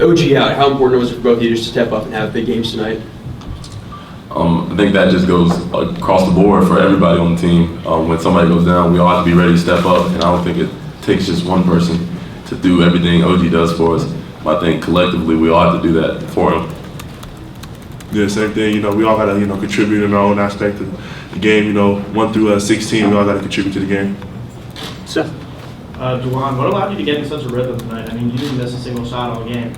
OG out, how important was it for both of you just to step up and have big games tonight? I think that just goes across the board for everybody on the team. When somebody goes down, we all have to be ready to step up, and I don't think it takes just one person to do everything OG does for us. I think collectively we all have to do that for him. Yeah, same thing. We all got to contribute in our own aspect of the game. 1 through 16, we all got to contribute to the game. Seth. Juwan, what allowed you to get in such a rhythm tonight? I mean, you didn't miss a single shot all game.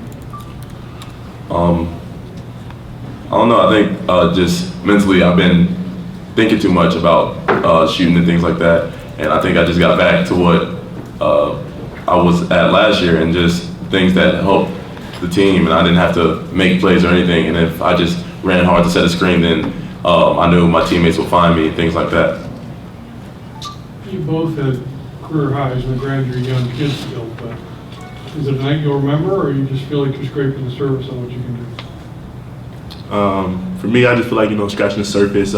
I don't know. I think just mentally I've been thinking too much about shooting and things like that, and I think I just got back to what I was at last year and just things that helped the team, and I didn't have to make plays or anything. And if I just ran hard to set a screen, then I knew my teammates would find me, things like that. You both had career highs, and granted you're young kids still, but is it a night you'll remember, or you just feel like you're scraping the surface on what you can do? For me, I just feel like scratching the surface.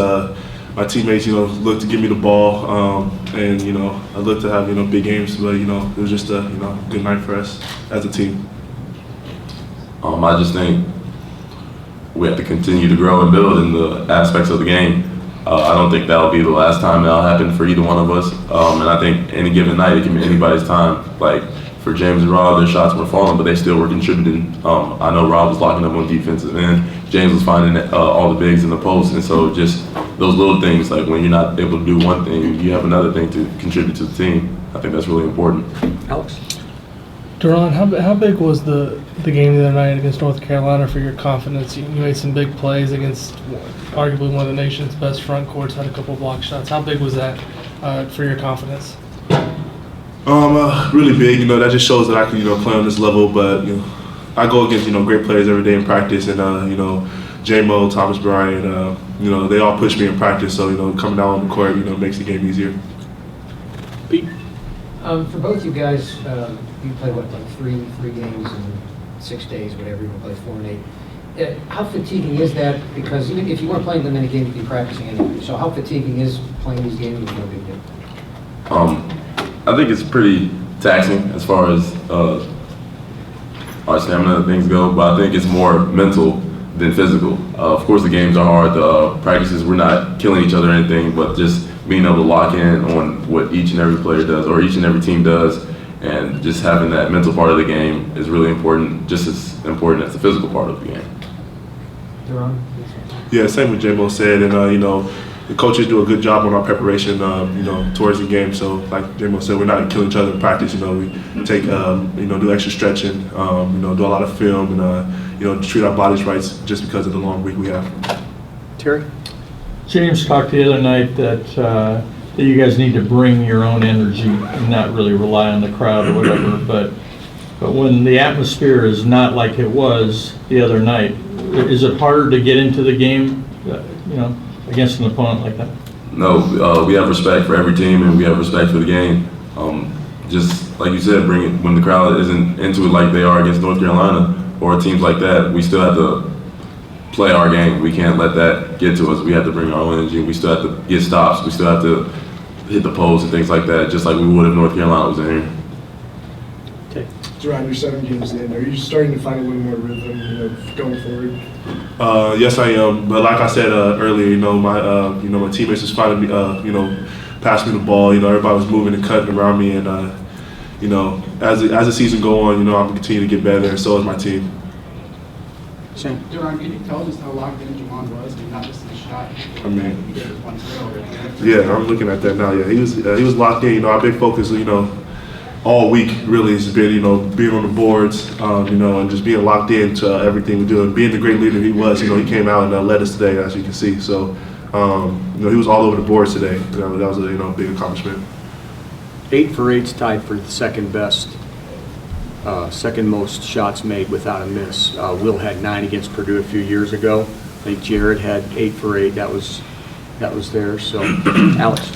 My teammates, look to give me the ball, and I look to have big games. But it was just a good night for us as a team. I just think we have to continue to grow and build in the aspects of the game. I don't think that'll be the last time that'll happen for either one of us. And I think any given night it can be anybody's time. Like for James and Rob, their shots were falling, but they still were contributing. I know Rob was locking up on defensive end. James was finding all the bigs in the post, and so just those little things, like when you're not able to do one thing, you have another thing to contribute to the team. I think that's really important. Alex. Duran, how big was the game the other night against North Carolina for your confidence? You made some big plays against arguably one of the nation's best front courts, had a couple block shots. How big was that for your confidence? Really big. That just shows that I can play on this level. But I go against great players every day in practice, and J-Mo, Thomas Bryant, they all push me in practice. So coming down on the court makes the game easier. Pete. For both you guys, you played like three games in 6 days, whatever. You play 4 and 8. How fatiguing is that? Because even if you weren't playing that many games, you'd be practicing anyway. So how fatiguing is playing these games with no big deal? I think it's pretty taxing as far as our stamina and things go, but I think it's more mental than physical. Of course, the games are hard. The practices, we're not killing each other or anything, but just being able to lock in on what each and every player does or each and every team does, and just having that mental part of the game is really important, just as important as the physical part of the game. Duran? Yeah, same with J-Mo said, and the coaches do a good job on our preparation, towards the game. So, like J-Mo said, we're not killing each other in practice. We take, do extra stretching, do a lot of film, and treat our bodies right just because of the long week we have. Terry. James talked the other night that you guys need to bring your own energy and not really rely on the crowd or whatever. But when the atmosphere is not like it was the other night, is it harder to get into the game, against an opponent like that? No, we have respect for every team and we have respect for the game. Just like you said, bring it when the crowd isn't into it like they are against North Carolina or teams like that. We still have to play our game. We can't let that get to us. We have to bring our own energy. We still have to get stops. We still have to hit the post and things like that, just like we would if North Carolina was in here. Okay. Duran, you're 7 games in. Are you starting to find a little more rhythm, going forward? Yes, I am. But like I said earlier, my teammates was finding me, pass me the ball. Everybody was moving and cutting around me, and as the season go on, I'm gonna continue to get better, and so is my team. Shane. Duran, can you tell us how locked in Juwan was? Not just in the shot. I mean, yeah, I'm looking at that now. Yeah, he was locked in. Our big focus, all week really has been, being on the boards, and just being locked into everything we do, and being the great leader he was. He came out and led us today, as you can see. So, he was all over the boards today. That was a big accomplishment. 8 for 8's tied for the second best, second most shots made without a miss. Will had 9 against Purdue a few years ago. I think Jared had 8 for 8. That was there. So, Alex.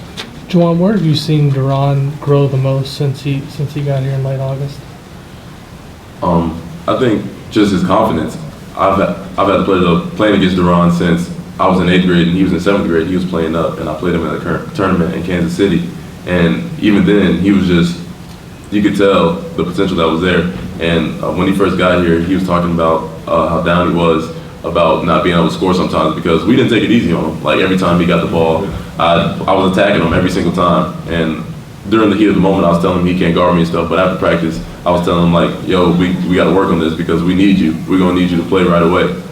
Juwan, where have you seen Duran grow the most since he got here in late August? I think just his confidence. I've had the pleasure of playing against Duran since I was in 8th grade and he was in 7th grade. He was playing up, and I played him at a current tournament in Kansas City. And even then, he was just, you could tell the potential that was there. And when he first got here, he was talking about how down he was about not being able to score sometimes because we didn't take it easy on him. Like every time he got the ball, I was attacking him every single time. And during the heat of the moment, I was telling him he can't guard me and stuff. But after practice, I was telling him like, yo, we got to work on this because we need you. We're gonna need you to play right away.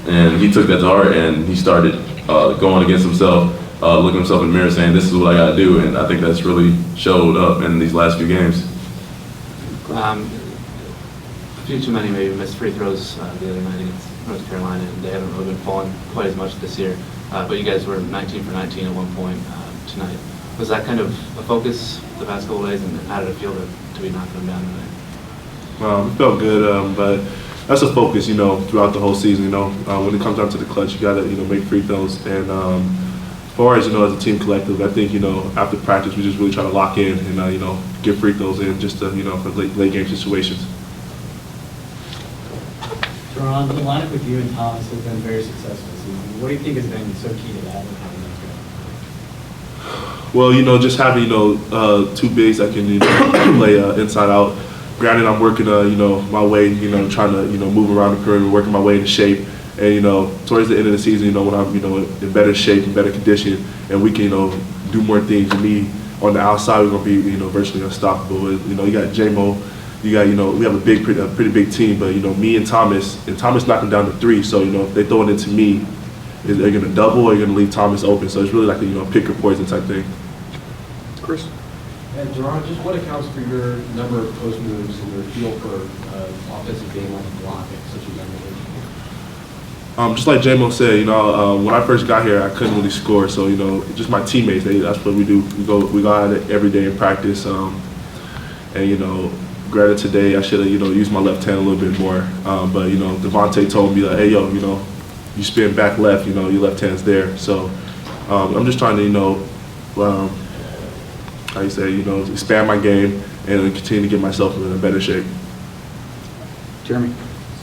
And he took that to heart and he started going against himself, looking himself in the mirror, saying, "This is what I got to do." And I think that's really showed up in these last few games. A few too many maybe missed free throws the other night against North Carolina, and they haven't really been falling quite as much this year. But you guys were 19 for 19 at one point tonight. Was that kind of a focus the past couple of days, and how did it feel to be knocking them down tonight? It felt good, but that's a focus, throughout the whole season. When it comes down to the clutch, you gotta, make free throws. And as far as as a team collective, I think after practice we just really try to lock in and get free throws in just to, for late game situations. Ron, the lineup with you and Thomas has been very successful this season. What do you think has been so key to that and having those guys? Well, just having two bigs that can play inside out. Granted, I'm working my way, trying to move around the perimeter, working my way into shape. And towards the end of the season, when I'm in better shape and better condition, and we can do more things. And me on the outside, we're gonna be virtually unstoppable. But, you got J-Mo, you got we have a pretty big team. But me and Thomas knocking down the three. So if they throw it into me, is they gonna double or are you gonna leave Thomas open? So it's really like a pick or poison type thing. Chris? And Jerron, just what accounts for your number of post moves and your feel for offensive game on the block at such a young age? Just like J-Mo said, when I first got here, I couldn't really score. So just my teammates, that's what we do. We go at it every day in practice. And granted today I should have used my left hand a little bit more. But Devontae told me like, hey yo, you spin back left, your left hand's there. So I'm just trying to expand my game and continue to get myself in a better shape. Jeremy?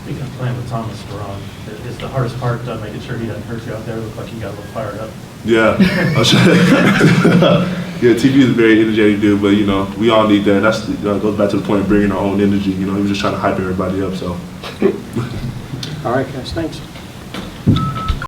Speaking of playing with Thomas, Ron, is the hardest part making sure he doesn't hurt you out there? Look like you got a little fired up. Yeah. Yeah, TB is a very energetic dude, but we all need that. That's goes back to the point of bringing our own energy. He was just trying to hype everybody up. So. All right, guys. Thanks.